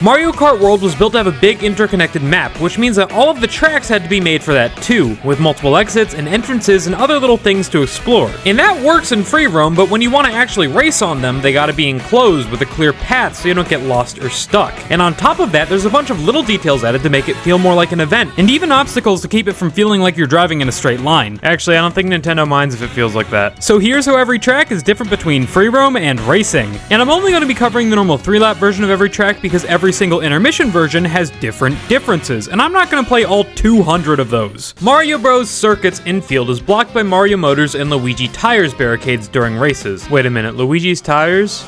Mario Kart World was built to have a big interconnected map, which means that all of the tracks had to be made for that too, with multiple exits and entrances and other little things to explore. And that works in free roam, but when you want to actually race on them, they gotta be enclosed with a clear path so you don't get lost or stuck. And on top of that, there's a bunch of little details added to make it feel more like an event, and even obstacles to keep it from feeling like you're driving in a straight line. Actually, I don't think Nintendo minds if it feels like that. So here's how every track is different between free roam and racing. And I'm only going to be covering the normal 3-lap version of every track because every single intermission version has different differences, and I'm not going to play all 200 of those. Mario Bros. Circuit's infield is blocked by Mario Motors and Luigi Tires barricades during races. Wait a minute, Luigi's Tires?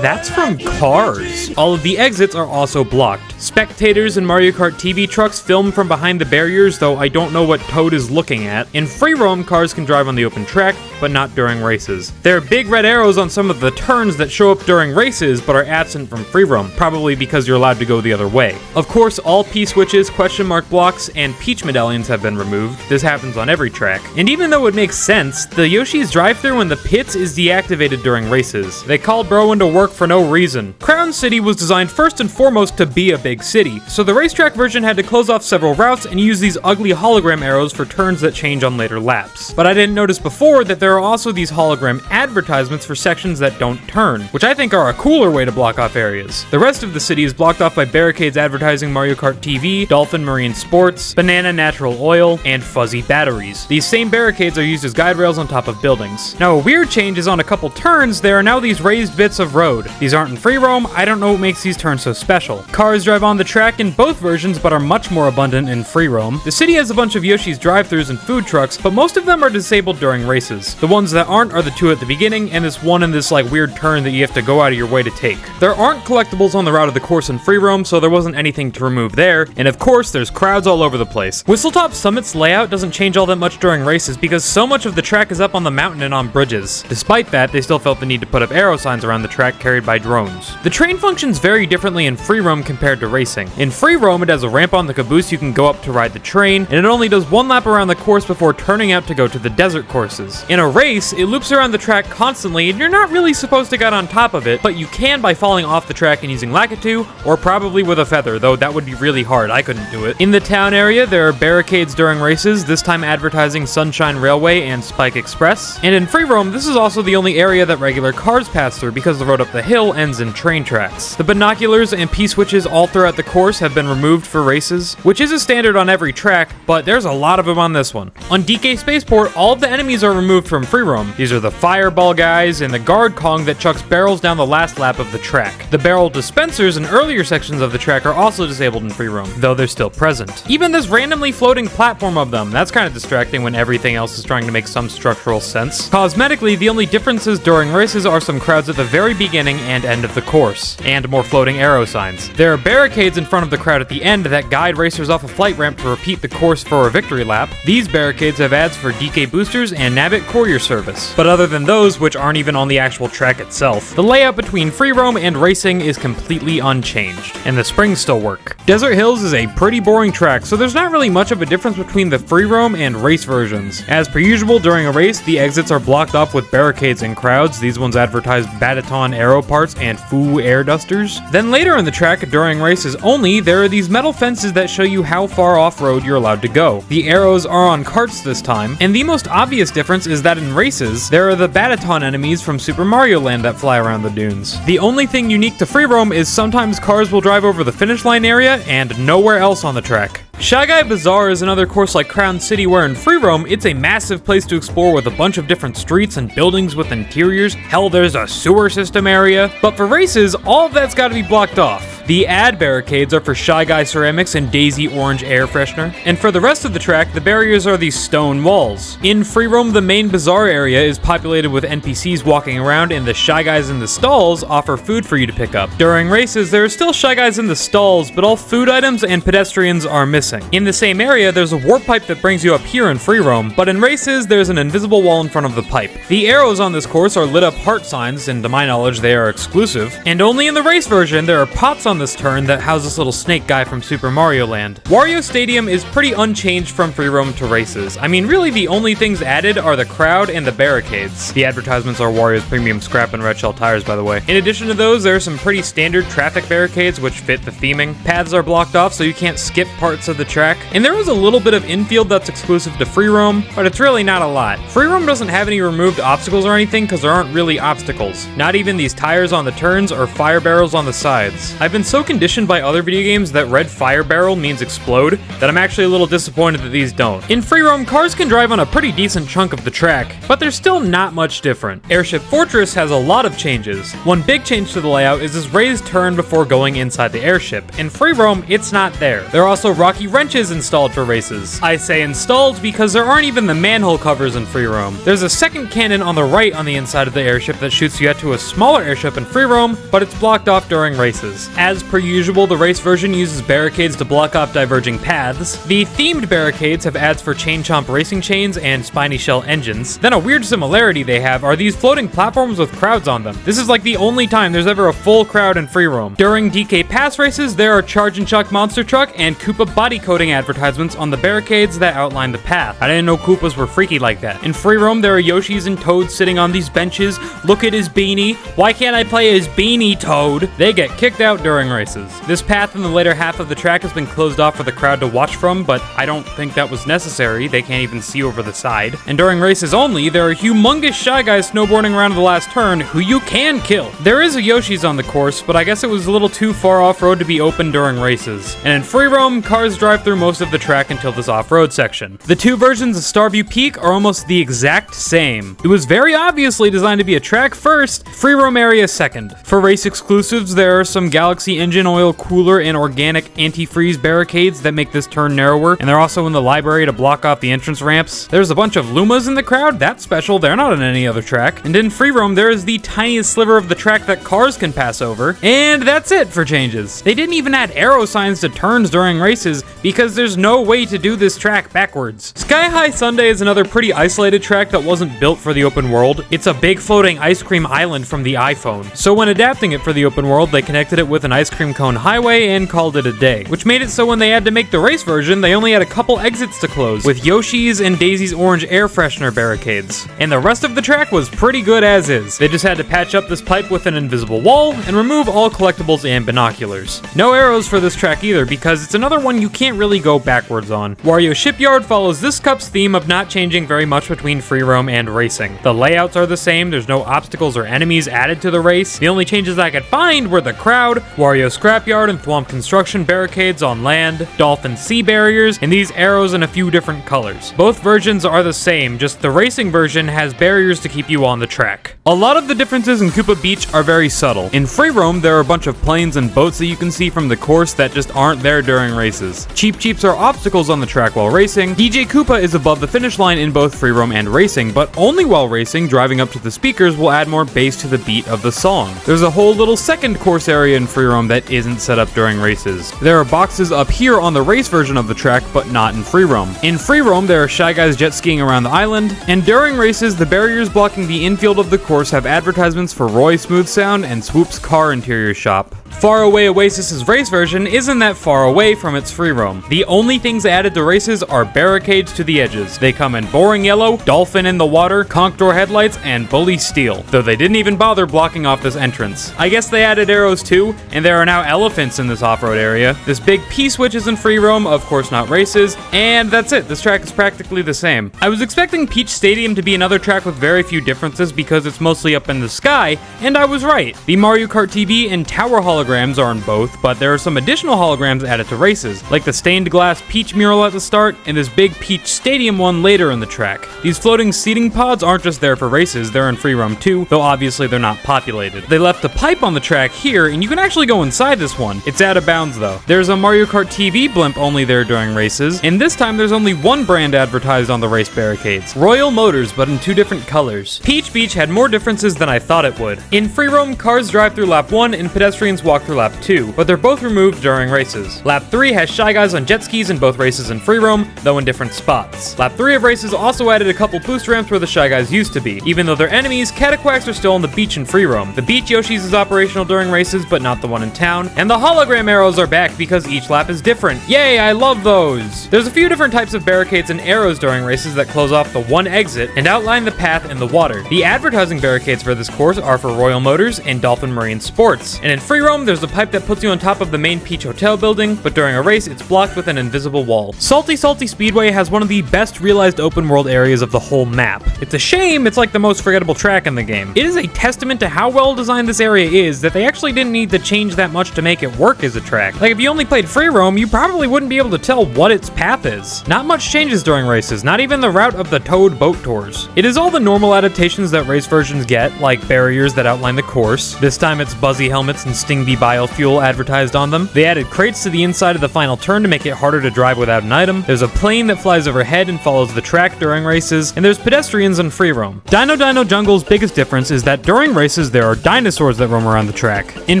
That's from Cars. All of the exits are also blocked. Spectators in Mario Kart TV trucks film from behind the barriers, though I don't know what Toad is looking at. In free roam, cars can drive on the open track, but not during races. There are big red arrows on some of the turns that show up during races, but are absent from free roam, probably because you're allowed to go the other way. Of course, all P-switches, question mark blocks, and Peach medallions have been removed. This happens on every track. And even though it makes sense, the Yoshi's drive-thru in the pits is deactivated during races. They called Bro into work for no reason. Crown City was designed first and foremost to be a big city, so the racetrack version had to close off several routes and use these ugly hologram arrows for turns that change on later laps. But I didn't notice before that there are also these hologram advertisements for sections that don't turn, which I think are a cooler way to block off areas. The rest of the city is blocked off by barricades advertising Mario Kart TV, Dolphin Marine Sports, Banana Natural Oil, and Fuzzy Batteries. These same barricades are used as guide rails on top of buildings. Now a weird change is on a couple turns, there are now these raised bits of road. These aren't in free roam, I don't know what makes these turns so special. Cars drive on the track in both versions, but are much more abundant in free roam. The city has a bunch of Yoshi's drive-thrus and food trucks, but most of them are disabled during races. The ones that aren't are the two at the beginning, and this one in this like weird turn that you have to go out of your way to take. There aren't collectibles on the route of the course in free roam, so there wasn't anything to remove there, and of course there's crowds all over the place. Whistletop Summit's layout doesn't change all that much during races because so much of the track is up on the mountain and on bridges. Despite that, they still felt the need to put up arrow signs around the track carried by drones. The train functions very differently in free roam compared to racing. In free roam, it has a ramp on the caboose you can go up to ride the train, and it only does one lap around the course before turning out to go to the desert courses. In a race, it loops around the track constantly, and you're not really supposed to get on top of it, but you can by falling off the track and using Lakitu, or probably with a feather, though that would be really hard, I couldn't do it. In the town area, there are barricades during races, this time advertising Sunshine Railway and Spike Express. And in free roam, this is also the only area that regular cars pass through because the road up the hill ends in train tracks. The binoculars and P-switches all throughout the course have been removed for races, which is a standard on every track, but there's a lot of them on this one. On DK Spaceport, all of the enemies are removed from free roam. These are the fireball guys and the guard Kong that chucks barrels down the last lap of the track. The barrel dispensers in earlier sections of the track are also disabled in free roam, though they're still present. Even this randomly floating platform of them, that's kind of distracting when everything else is trying to make some structural sense. Cosmetically, the only differences during races are some crowds at the very beginning and end of the course, and more floating arrow signs. There are barricades in front of the crowd at the end that guide racers off a flight ramp to repeat the course for a victory lap. These barricades have ads for DK boosters and Nabbit courier service. But other than those, which aren't even on the actual track itself, the layout between free roam and racing is completely unchanged, and the springs still work. Desert Hills is a pretty boring track, so there's not really much of a difference between the free roam and race versions. As per usual, during a race, the exits are blocked off with barricades and crowds. These ones advertise Bataton aero parts and Foo air dusters. Then later in the track, during races only, there are these metal fences that show you how far off-road you're allowed to go. The arrows are on carts this time, and the most obvious difference is that in races, there are the Bataton enemies from Super Mario Land that fly around the dunes. The only thing unique to free roam is sometimes cars will drive over the finish line area and nowhere else on the track. Shy Guy Bazaar is another course like Crown City where in free roam, it's a massive place to explore with a bunch of different streets and buildings with interiors. Hell, there's a sewer system area. But for races, all of that's gotta be blocked off. The ad barricades are for Shy Guy Ceramics and Daisy Orange Air Freshener. And for the rest of the track, the barriers are these stone walls. In free roam, the main bazaar area is populated with NPCs walking around, and the Shy Guys in the stalls offer food for you to pick up. During races, there are still Shy Guys in the stalls, but all food items and pedestrians are missing. racing. In the same area, there's a warp pipe that brings you up here in free roam, but in races, there's an invisible wall in front of the pipe. The arrows on this course are lit up heart signs, and to my knowledge, they are exclusive. And only in the race version, there are pots on this turn that house this little snake guy from Super Mario Land. Wario Stadium is pretty unchanged from free roam to races. I mean, really the only things added are the crowd and the barricades. The advertisements are Wario's premium scrap and red shell tires, by the way. In addition to those, there are some pretty standard traffic barricades which fit the theming. Paths are blocked off so you can't skip parts of the track. And there is a little bit of infield that's exclusive to free roam, but it's really not a lot. Free roam doesn't have any removed obstacles or anything because there aren't really obstacles. Not even these tires on the turns or fire barrels on the sides. I've been so conditioned by other video games that red fire barrel means explode that I'm actually a little disappointed that these don't. In free roam, cars can drive on a pretty decent chunk of the track, but they're still not much different. Airship Fortress has a lot of changes. One big change to the layout is this raised turn before going inside the airship. In free roam, it's not there. There are also rocky wrenches installed for races. I say installed because there aren't even the manhole covers in free roam. There's a second cannon on the right on the inside of the airship that shoots you out to a smaller airship in free roam, but it's blocked off during races. As per usual, the race version uses barricades to block off diverging paths. The themed barricades have ads for chain chomp racing chains and spiny shell engines. Then a weird similarity they have are these floating platforms with crowds on them. This is like the only time there's ever a full crowd in free roam. During DK Pass races, there are Charge and Chuck Monster Truck and Koopa body coating advertisements on the barricades that outline the path. I didn't know Koopas were freaky like that. In free roam, there are Yoshis and Toads sitting on these benches. Look at his beanie. Why can't I play his beanie, Toad? They get kicked out during races. This path in the later half of the track has been closed off for the crowd to watch from, but I don't think that was necessary. They can't even see over the side. And during races only, there are humongous Shy Guys snowboarding around the last turn who you can kill. There is a Yoshi's on the course, but I guess it was a little too far off-road to be open during races. And in free roam, cars drive through most of the track until this off-road section. The two versions of Starview Peak are almost the exact same. It was very obviously designed to be a track first, free roam area second. For race exclusives, there are some Galaxy engine oil cooler and organic antifreeze barricades that make this turn narrower, and they're also in the library to block off the entrance ramps. There's a bunch of Lumas in the crowd. That's special. They're not on any other track. And in free roam, there is the tiniest sliver of the track that cars can pass over. And that's it for changes. They didn't even add arrow signs to turns during races because there's no way to do this track backwards. Sky High Sundae is another pretty isolated track that wasn't built for the open world. It's a big floating ice cream island from the iPhone. So when adapting it for the open world, they connected it with an ice cream cone highway and called it a day, which made it so when they had to make the race version, they only had a couple exits to close, with Yoshi's and Daisy's orange air freshener barricades. And the rest of the track was pretty good as is. They just had to patch up this pipe with an invisible wall and remove all collectibles and binoculars. No arrows for this track either, because it's another one you can't really go backwards on. Wario Shipyard follows this cup's theme of not changing very much between free roam and racing. The layouts are the same, there's no obstacles or enemies added to the race. The only changes I could find were the crowd, Wario Scrapyard and Thwomp construction barricades on land, Dolphin sea barriers, and these arrows in a few different colors. Both versions are the same, just the racing version has barriers to keep you on the track. A lot of the differences in Koopa Beach are very subtle. In free roam, there are a bunch of planes and boats that you can see from the course that just aren't there during races. Cheep Cheeps are obstacles on the track while racing. DJ Koopa is above the finish line in both free roam and racing, but only while racing. Driving up to the speakers will add more bass to the beat of the song. There's a whole little second course area in free roam that isn't set up during races. There are boxes up here on the race version of the track, but not in free roam. In free roam, there are Shy Guys jet skiing around the island, and during races, the barriers blocking the infield of the course have advertisements for Roy Smooth Sound and Swoop's car interior shop. Faraway Oasis's race version isn't that far away from its free roam. The only things added to races are barricades to the edges. They come in boring yellow, dolphin in the water, conch door headlights, and bully steel, though they didn't even bother blocking off this entrance. I guess they added arrows too, and there are now elephants in this off-road area. This big P-switch is in free roam, of course not races, and that's it. This track is practically the same. I was expecting Peach Stadium to be another track with very few differences because it's mostly up in the sky, and I was right. The Mario Kart TV and Tower holograms are in both, but there are some additional holograms added to races, like the stained glass Peach mural at the start and this big Peach Stadium one later in the track. These floating seating pods aren't just there for races, they're in free roam too, though obviously they're not populated. They left a pipe on the track here, and you can actually go inside this one. It's out of bounds though. There's a Mario Kart TV blimp only there during races, and this time there's only one brand advertised on the race barricades. Royal Motors, but in two different colors. Peach Beach had more differences than I thought it would. In free roam, cars drive through lap 1 and pedestrians will walk through lap 2, but they're both removed during races. Lap 3 has Shy Guys on jet skis in both races and free roam, though in different spots. Lap 3 of races also added a couple boost ramps where the Shy Guys used to be. Even though they're enemies, Cataquacks are still on the beach in free roam. The beach Yoshis is operational during races, but not the one in town. And the hologram arrows are back because each lap is different. Yay, I love those! There's a few different types of barricades and arrows during races that close off the one exit and outline the path in the water. The advertising barricades for this course are for Royal Motors and Dolphin Marine Sports. And in free roam, there's a pipe that puts you on top of the main Peach Hotel building, but during a race, it's blocked with an invisible wall. Salty Speedway has one of the best realized open world areas of the whole map. It's a shame it's like the most forgettable track in the game. It is a testament to how well designed this area is that they actually didn't need to change that much to make it work as a track. Like if you only played free roam, you probably wouldn't be able to tell what its path is. Not much changes during races, not even the route of the Toad boat tours. It is all the normal adaptations that race versions get, like barriers that outline the course. This time it's Buzzy helmets and Sting Bee biofuel advertised on them. They added crates to the inside of the final turn to make it harder to drive without an item. There's a plane that flies overhead and follows the track during races, and there's pedestrians in free roam. Dino Jungle's biggest difference is that during races there are dinosaurs that roam around the track. In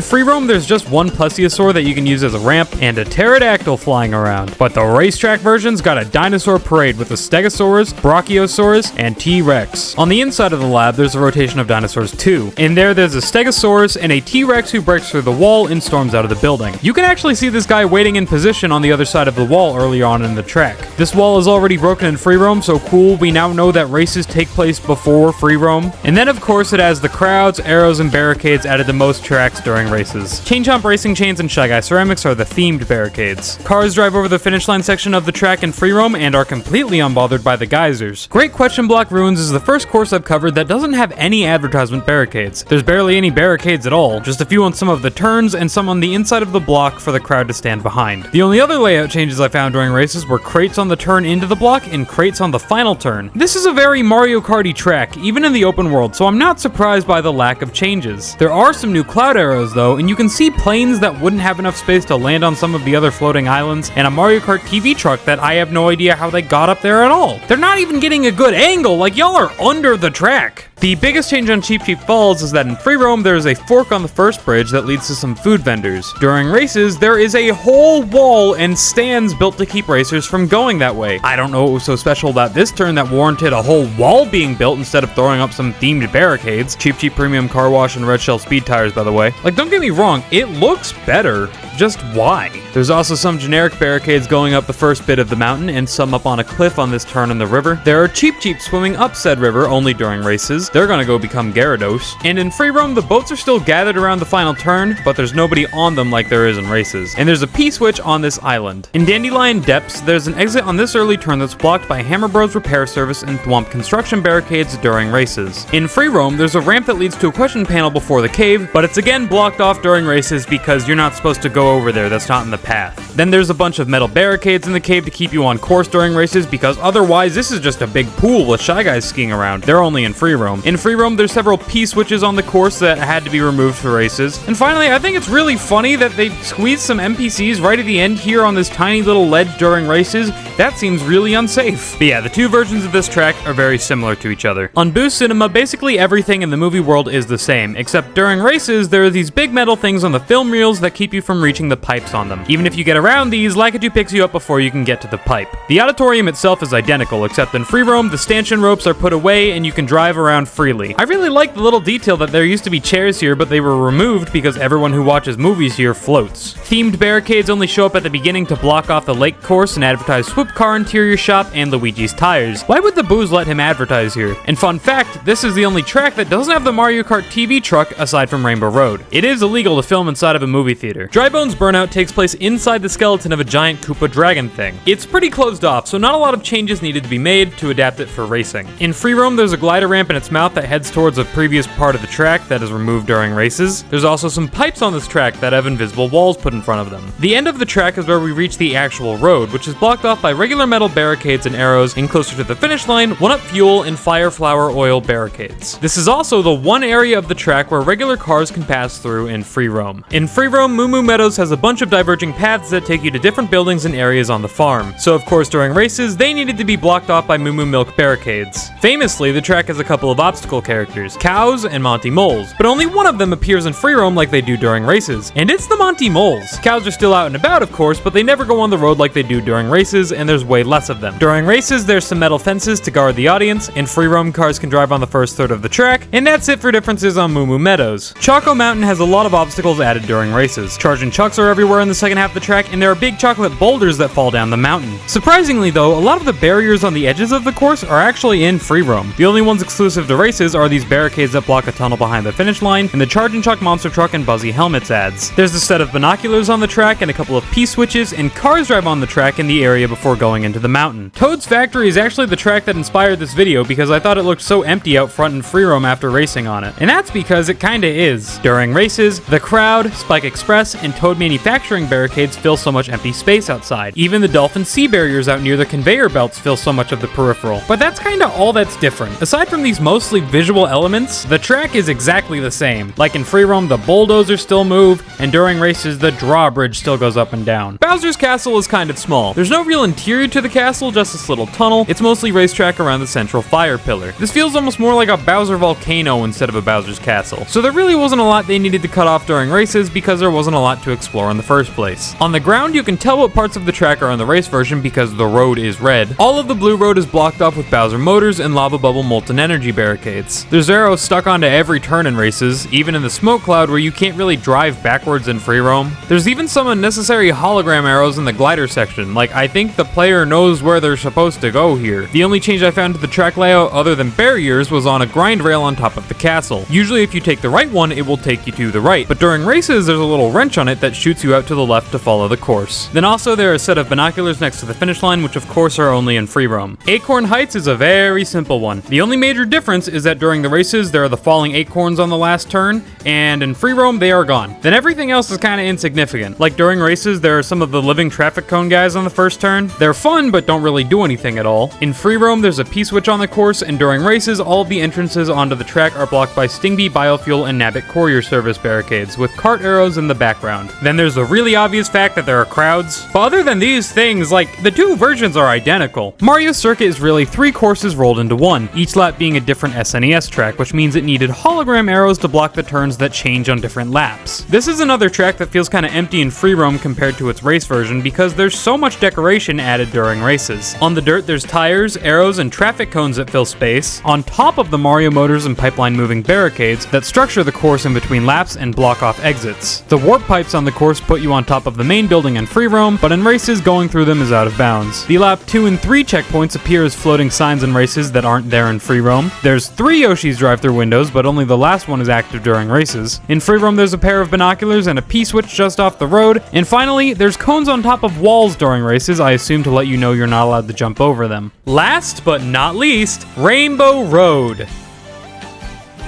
free roam there's just one plesiosaur that you can use as a ramp and a pterodactyl flying around, but the racetrack version's got a dinosaur parade with a Stegosaurus, Brachiosaurus, and T-Rex. On the inside of the lab there's a rotation of dinosaurs too. In there's a Stegosaurus and a T-Rex who breaks through the wall and storms out of the building. You can actually see this guy waiting in position on the other side of the wall early on in the track. This wall is already broken in free roam, so cool, we now know that races take place before free roam. And then of course it has the crowds, arrows, and barricades added to most tracks during races. Chain Chomp Racing Chains and Shy Guy Ceramics are the themed barricades. Cars drive over the finish line section of the track in free roam and are completely unbothered by the geysers. Great Question Block Ruins is the first course I've covered that doesn't have any advertisement barricades. There's barely any barricades at all, just a few on some of the turns and some on the inside of the block for the crowd to stand behind. The only other layout changes I found during races were crates on the turn into the block and crates on the final turn. This is a very Mario Kart-y track, even in the open world, so I'm not surprised by the lack of changes. There are some new cloud arrows though, and you can see planes that wouldn't have enough space to land on some of the other floating islands, and a Mario Kart TV truck that I have no idea how they got up there at all. They're not even getting a good angle, like y'all are under the track. The biggest change on Cheep Cheep Falls is that in free roam there is a fork on the first bridge that leads to some food vendors. During races, there is a whole wall and stands built to keep racers from going that way. I don't know what was so special about this turn that warranted a whole wall being built instead of throwing up some themed barricades. Cheep Cheep Premium Car Wash and Red Shell Speed Tires, by the way. Like, don't get me wrong, it looks better. Just why? There's also some generic barricades going up the first bit of the mountain and some up on a cliff on this turn in the river. There are Cheep Cheep swimming up said river only during races. They're gonna go become Gyarados. And in free roam, the boats are still gathered around the final turn, but there's nobody on them like there is in races. And there's a P-switch on this island. In Dandelion Depths, there's an exit on this early turn that's blocked by Hammer Bros Repair Service and Thwomp construction barricades during races. In free roam, there's a ramp that leads to a question panel before the cave, but it's again blocked off during races because you're not supposed to go over there, that's not in the path. Then there's a bunch of metal barricades in the cave to keep you on course during races because otherwise this is just a big pool with Shy Guys skiing around. They're only in free roam. In free roam, there's several P-switches on the course that had to be removed for races. And finally, I think it's really funny that they squeezed some NPCs right at the end here on this tiny little ledge during races. That seems really unsafe. But yeah, the two versions of this track are very similar to each other. On Boost Cinema, basically everything in the movie world is the same, except during races, there are these big metal things on the film reels that keep you from reaching the pipes on them. Even if you get around these, Lakitu picks you up before you can get to the pipe. The auditorium itself is identical, except in free roam, the stanchion ropes are put away and you can drive around freely. I really like the little detail that there used to be chairs here, but they were removed because everyone who watches movies here floats. Themed barricades only show up at the beginning to block off the lake course and advertise Swoop Car Interior Shop and Luigi's Tires. Why would the booze let him advertise here? And fun fact, this is the only track that doesn't have the Mario Kart TV truck aside from Rainbow Road. It is illegal to film inside of a movie theater. Dry Bones Burnout takes place inside the skeleton of a giant Koopa dragon thing. It's pretty closed off, so not a lot of changes needed to be made to adapt it for racing. In free roam, there's a glider ramp in its mouth that heads towards a previous part of the track that is removed during races. There's also some pipes on this track that have invisible walls put in front of them. The end of the track is where we reach the actual road, which is blocked off by regular metal barricades and arrows, and closer to the finish line, 1-Up Fuel and Fire Flower Oil barricades. This is also the one area of the track where regular cars can pass through in free roam. In free roam, Moo Moo Meadows Meadows has a bunch of diverging paths that take you to different buildings and areas on the farm. So of course during races, they needed to be blocked off by Moo Moo Milk barricades. Famously, the track has a couple of obstacle characters, Cows and Monty Moles, but only one of them appears in free roam like they do during races, and it's the Monty Moles. Cows are still out and about of course, but they never go on the road like they do during races, and there's way less of them. During races, there's some metal fences to guard the audience, and free roam cars can drive on the first third of the track, and that's it for differences on Moo Moo Meadows. Choco Mountain has a lot of obstacles added during races. Charging chucks are everywhere in the second half of the track, and there are big chocolate boulders that fall down the mountain. Surprisingly though, a lot of the barriers on the edges of the course are actually in free roam. The only ones exclusive to races are these barricades that block a tunnel behind the finish line, and the Charging Chuck monster truck and Buzzy helmets ads. There's a set of binoculars on the track and a couple of P-switches, and cars drive on the track in the area before going into the mountain. Toad's Factory is actually the track that inspired this video because I thought it looked so empty out front in free roam after racing on it. And that's because it kinda is. During races, the crowd, Spike Express, and Toad manufacturing barricades fill so much empty space outside. Even the Dolphin Sea barriers out near the conveyor belts fill so much of the peripheral. But that's kinda all that's different. Aside from these mostly visual elements, the track is exactly the same. Like in free roam, the bulldozers still move, and during races, the drawbridge still goes up and down. Bowser's Castle is kind of small. There's no real interior to the castle, just this little tunnel. It's mostly racetrack around the central fire pillar. This feels almost more like a Bowser volcano instead of a Bowser's Castle. So there really wasn't a lot they needed to cut off during races because there wasn't a lot to explore in the first place. On the ground, you can tell what parts of the track are on the race version because the road is red. All of the blue road is blocked off with Bowser motors and lava bubble molten energy barricades. There's arrows stuck onto every turn in races, even in the smoke cloud where you can't really drive backwards in free roam. There's even some unnecessary hologram arrows in the glider section, like I think the player knows where they're supposed to go here. The only change I found to the track layout other than barriers was on a grind rail on top of the castle. Usually if you take the right one, it will take you to the right, but during races there's a little wrench on it that shoots you out to the left to follow the course. Then also there are a set of binoculars next to the finish line, which of course are only in free roam. Acorn Heights is a very simple one. The only major difference is that during the races there are the falling acorns on the last turn, and in free roam they are gone. Then everything else is kinda insignificant. Like during races there are some of the living traffic cone guys on the first turn. They're fun but don't really do anything at all. In free roam there's a P-switch on the course, and during races all of the entrances onto the track are blocked by Stingbee Biofuel and Nabbit Courier Service barricades with cart arrows in the background. Then there's the really obvious fact that there are crowds. But other than these things, like, the two versions are identical. Mario Circuit is really 3 courses rolled into one, each lap being a different SNES track, which means it needed hologram arrows to block the turns that change on different laps. This is another track that feels kinda empty in free roam compared to its race version because there's so much decoration added during races. On the dirt there's tires, arrows, and traffic cones that fill space, on top of the Mario motors and pipeline moving barricades that structure the course in between laps and block off exits. The warp pipes on the course put you on top of the main building in free roam, but in races going through them is out of bounds. The lap 2 and 3 checkpoints appear as floating signs in races that aren't there in free roam. There's 3 Yoshi's drive-through windows, but only the last one is active during races. In free roam there's a pair of binoculars and a P-switch just off the road, and finally there's cones on top of walls during races, I assume to let you know you're not allowed to jump over them. Last but not least, Rainbow Road.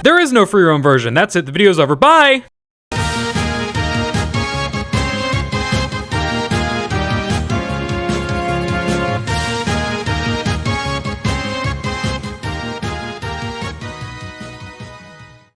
There is no free roam version. That's it, the video's over. Bye!